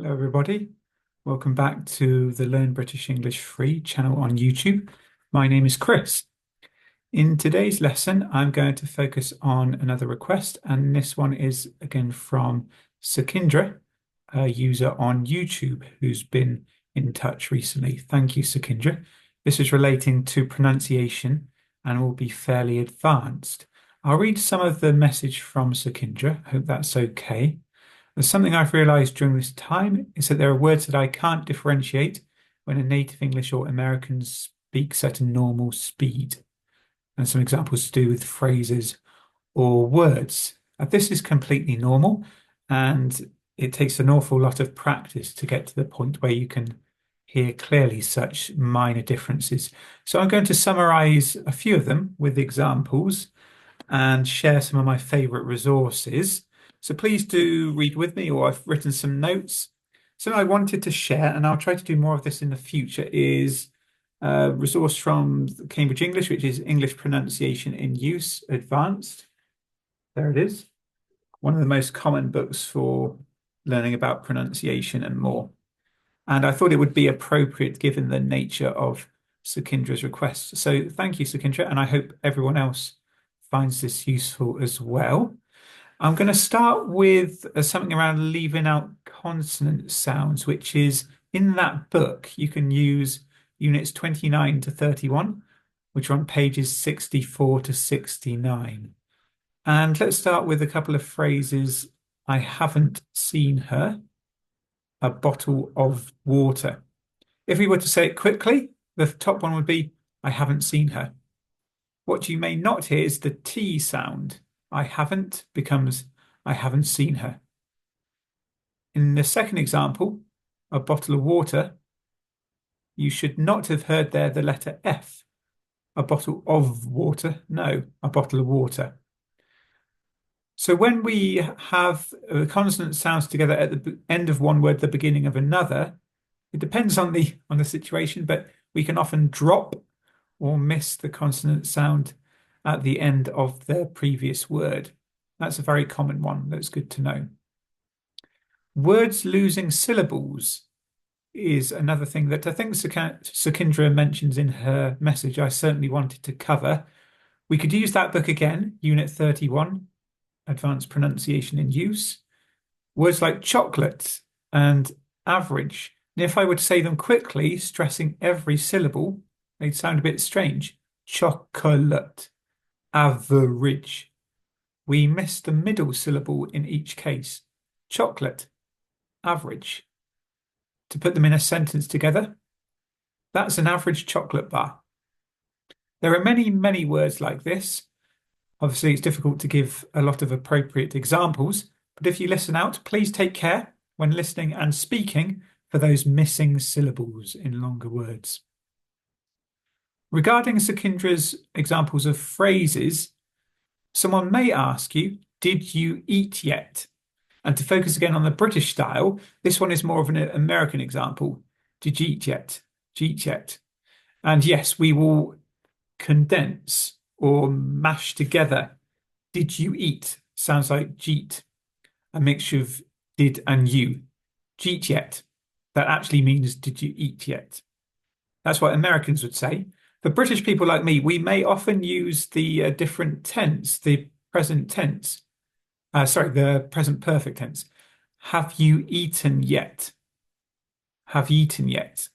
Hello, everybody. Welcome back to the Learn British English Free channel on YouTube. My name is Chris. In today's lesson, I'm going to focus on another request, and this one is again from Sakindra, a user on YouTube who's been in touch recently. Thank you, Sakindra. This is relating to pronunciation and will be fairly advanced. I'll read some of the message from Sakindra. Hope that's okay. There's something I've realized during this time is that there are words that I can't differentiate when a native English or American speaks at a normal speed. And some examples to do with phrases or words. This is completely normal, and it takes an awful lot of practice to get to the point where you can hear clearly such minor differences. So I'm going to summarize a few of them with examples and share some of my favorite resources. So please do read with me, or I've written some notes. Something I wanted to share, and I'll try to do more of this in the future, is a resource from Cambridge English, which is English Pronunciation in Use Advanced. There it is. One of the most common books for learning about pronunciation and more. And I thought it would be appropriate given the nature of Sakindra's request. So thank you, Sakindra, and I hope everyone else finds this useful as well. I'm going to start with something around leaving out consonant sounds, which is in that book. You can use units 29 to 31, which are on pages 64 to 69. And let's start with a couple of phrases. I haven't seen her. A bottle of water. If we were to say it quickly, the top one would be, I haven't seen her. What you may not hear is the T sound. I haven't becomes, I haven't seen her. In the second example, a bottle of water, you should not have heard there the letter F. A bottle of water, no, a bottle of water. So when we have consonant sounds together at the end of one word, the beginning of another, it depends on the situation, but we can often drop or miss the consonant sound at the end of the previous word. That's a very common one. That's good to know. Words losing syllables is another thing that I think Sakindra mentions in her message. I certainly wanted to cover. We could use that book again, Unit 31, Advanced Pronunciation in Use. Words like chocolate and average. And if I were to say them quickly, stressing every syllable, they'd sound a bit strange. Chocolate, average. We miss the middle syllable in each case. Chocolate, average. To put them in a sentence together, that's an average chocolate bar. There are many, many words like this. Obviously, it's difficult to give a lot of appropriate examples, but if you listen out, please take care when listening and speaking for those missing syllables in longer words. Regarding Sakindra's examples of phrases, someone may ask you, did you eat yet? And to focus again on the British style, this one is more of an American example. Did you eat yet? Did you eat yet? And yes, we will condense or mash together. Did you eat? Sounds like jeet, a mixture of did and you. Jeet yet. That actually means did you eat yet? That's what Americans would say. For British people like me, we may often use the different tense, the present tense. The present perfect tense. Have you eaten yet? Have you eaten yet?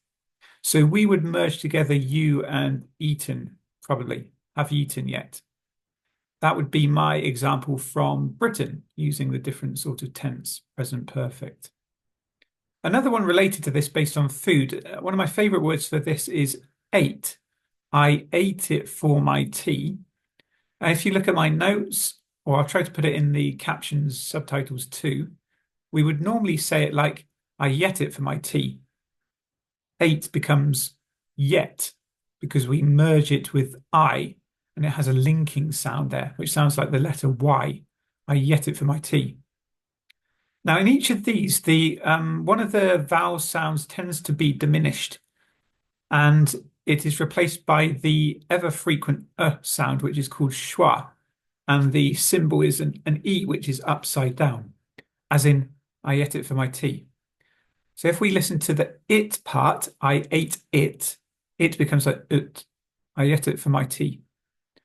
So we would merge together you and eaten, probably. Have you eaten yet? That would be my example from Britain, using the different sort of tense, present perfect. Another one related to this based on food. One of my favorite words for this is ate. I ate it for my tea. And if you look at my notes, or I'll try to put it in the captions, subtitles too, we would normally say it like, I yet it for my tea. Ate becomes yet because we merge it with I, and it has a linking sound there, which sounds like the letter Y. I yet it for my tea. Now, in each of these, the one of the vowel sounds tends to be diminished, and it is replaced by the ever frequent sound, which is called schwa, and the symbol is an E, which is upside down, as in I ate it for my tea. So if we listen to the it part, I ate it, it becomes like ut. I ate it for my tea.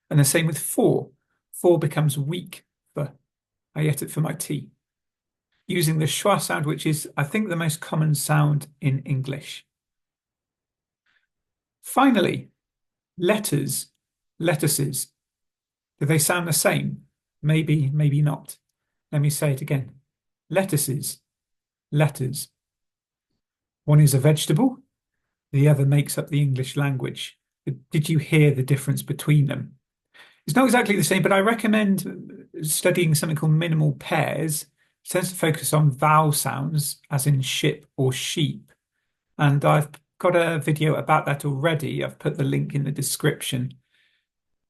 And the same with for. For becomes weak for. I ate it for my tea. Using the schwa sound, which is, I think, the most common sound in English. Finally, letters, lettuces. Do they sound the same? Maybe, maybe not. Let me say it again. Lettuces, letters. One is a vegetable, the other makes up the English language. Did you hear the difference between them? It's not exactly the same, but I recommend studying something called minimal pairs. It tends to focus on vowel sounds, as in ship or sheep. And I've got a video about that already. I've put the link in the description.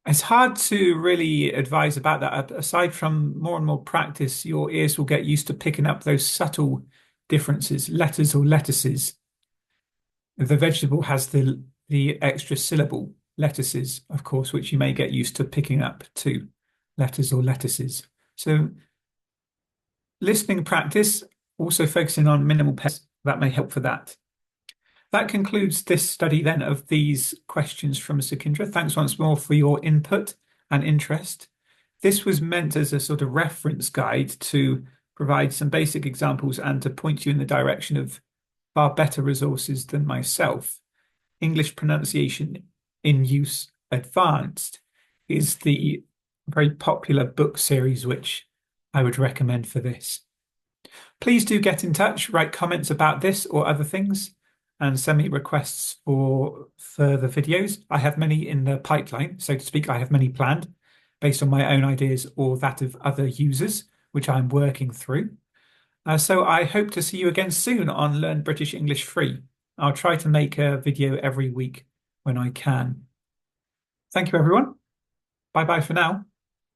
It's hard to really advise about that. Aside from more and more practice, your ears will get used to picking up those subtle differences, letters or lettuces. The vegetable has the extra syllable, lettuces, of course, which you may get used to picking up too, letters or lettuces. So listening practice, also focusing on minimal pairs, that may help for that. That concludes this study then of these questions from Sakindra. Thanks once more for your input and interest. This was meant as a sort of reference guide to provide some basic examples and to point you in the direction of far better resources than myself. English Pronunciation in Use Advanced is the very popular book series which I would recommend for this. Please do get in touch, write comments about this or other things, and send me requests for further videos. I have many in the pipeline, so to speak. I have many planned based on my own ideas or that of other users, which I'm working through. So I hope to see you again soon on Learn British English Free. I'll try to make a video every week when I can. Thank you, everyone. Bye bye for now.